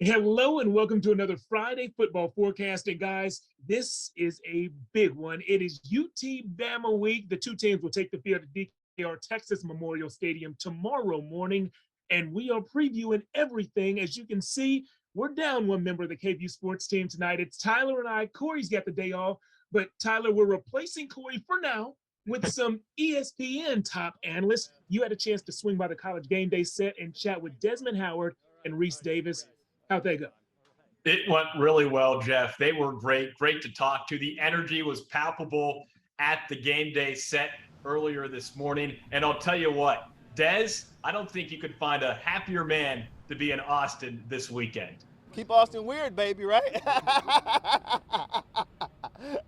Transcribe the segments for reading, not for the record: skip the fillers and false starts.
Hello and welcome to another Friday football forecasting, guys. This is a big one. It is UT Bama week. The two teams will take the field at DKR Texas Memorial Stadium tomorrow morning, and we are previewing everything. As you can see, we're down one member of the KVUE Sports team tonight. It's Tyler and I. Corey's got the day off, but Tyler, we're replacing Corey for now with some ESPN top analysts. You had a chance to swing by the College Game Day set and chat with Desmond Howard and Reese Davis. How'd they go? It went really well, Jeff. They were great to talk to. The energy was palpable at the Game Day set earlier this morning. And I'll tell you what, Des, I don't think you could find a happier man to be in Austin this weekend. Keep Austin weird, baby, right?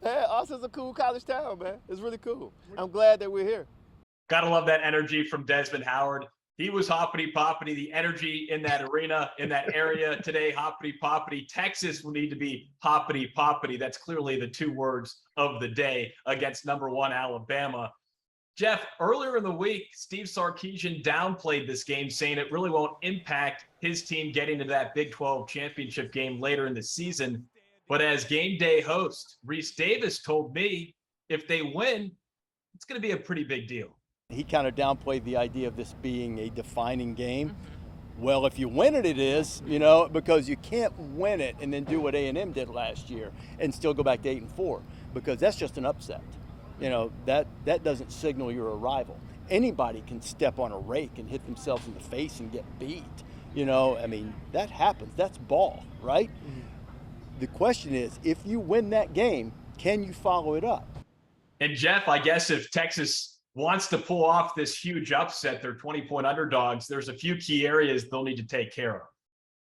Hey, Austin's a cool college town, man. It's really cool. I'm glad that we're here. Gotta love that energy from Desmond Howard. He was hoppity-poppity, the energy in that arena, in that area today, hoppity-poppity. Texas will need to be hoppity-poppity. That's clearly the two words of the day against number one Alabama. Jeff, earlier in the week, Steve Sarkisian downplayed this game, saying it really won't impact his team getting to that Big 12 championship game later in the season. But as Game Day host, Reese Davis told me if they win, it's going to be a pretty big deal. He kind of downplayed the idea of this being a defining game. Well, if you win it, it is, because you can't win it and then do what A&M did last year and still go back to 8-4, because that's just an upset. That doesn't signal your arrival. Anybody can step on a rake and hit themselves in the face and get beat. That happens. That's ball, right? Mm-hmm. The question is, if you win that game, can you follow it up? And Jeff, I guess if Texas wants to pull off this huge upset, they're 20-point underdogs, there's a few key areas they'll need to take care of.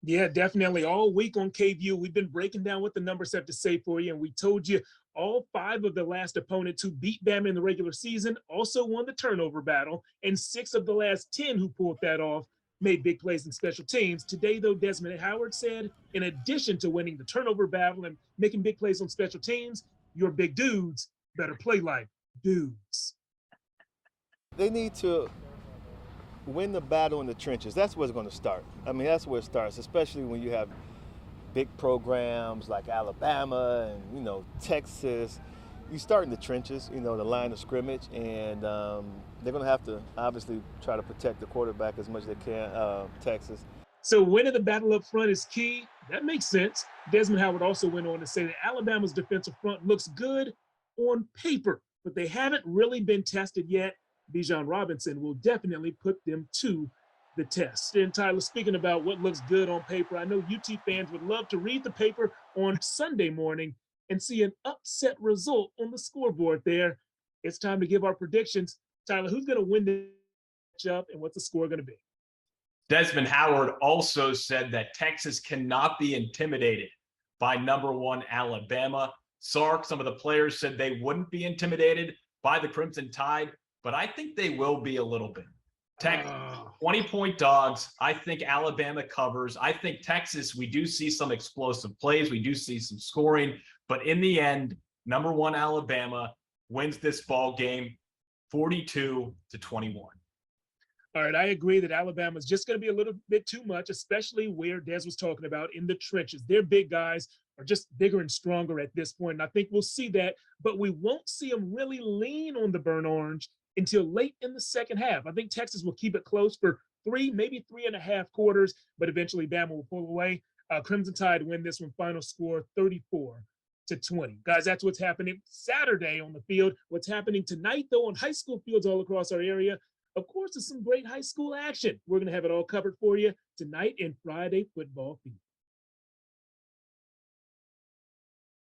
Yeah, definitely. All week on KVUE, we've been breaking down what the numbers have to say for you, and we told you all 5 of the last opponents who beat Bama in the regular season also won the turnover battle, and 6 of the last 10 who pulled that off made big plays in special teams. Today, though, Desmond Howard said, in addition to winning the turnover battle and making big plays on special teams, your big dudes better play like dudes. They need to win the battle in the trenches. That's where it's going to start. That's where it starts, especially when you have big programs like Alabama and, Texas. You start in the trenches, the line of scrimmage, and they're going to have to obviously try to protect the quarterback as much as they can, Texas. So winning the battle up front is key. That makes sense. Desmond Howard also went on to say that Alabama's defensive front looks good on paper, but they haven't really been tested yet. Bijan Robinson will definitely put them to the test. And Tyler, speaking about what looks good on paper, I know UT fans would love to read the paper on Sunday morning and see an upset result on the scoreboard there. It's time to give our predictions. Tyler, who's going to win the matchup and what's the score going to be? Desmond Howard also said that Texas cannot be intimidated by number one Alabama. Sark, some of the players said they wouldn't be intimidated by the Crimson Tide, but I think they will be a little bit. 20-point dogs. I think Alabama covers. I think Texas, we do see some explosive plays. We do see some scoring. But in the end, number one Alabama wins this ball game 42-21. All right, I agree that Alabama's just going to be a little bit too much, especially where Des was talking about in the trenches. Their big guys are just bigger and stronger at this point, and I think we'll see that, but we won't see them really lean on the burnt orange until late in the second half. I think Texas will keep it close for 3, maybe 3.5 quarters, but eventually Bama will pull away. Crimson Tide win this one, final score 34-20. Guys, that's what's happening Saturday on the field. What's happening tonight, though, on high school fields all across our area, of course, there's some great high school action. We're going to have it all covered for you tonight in Friday Football Feed.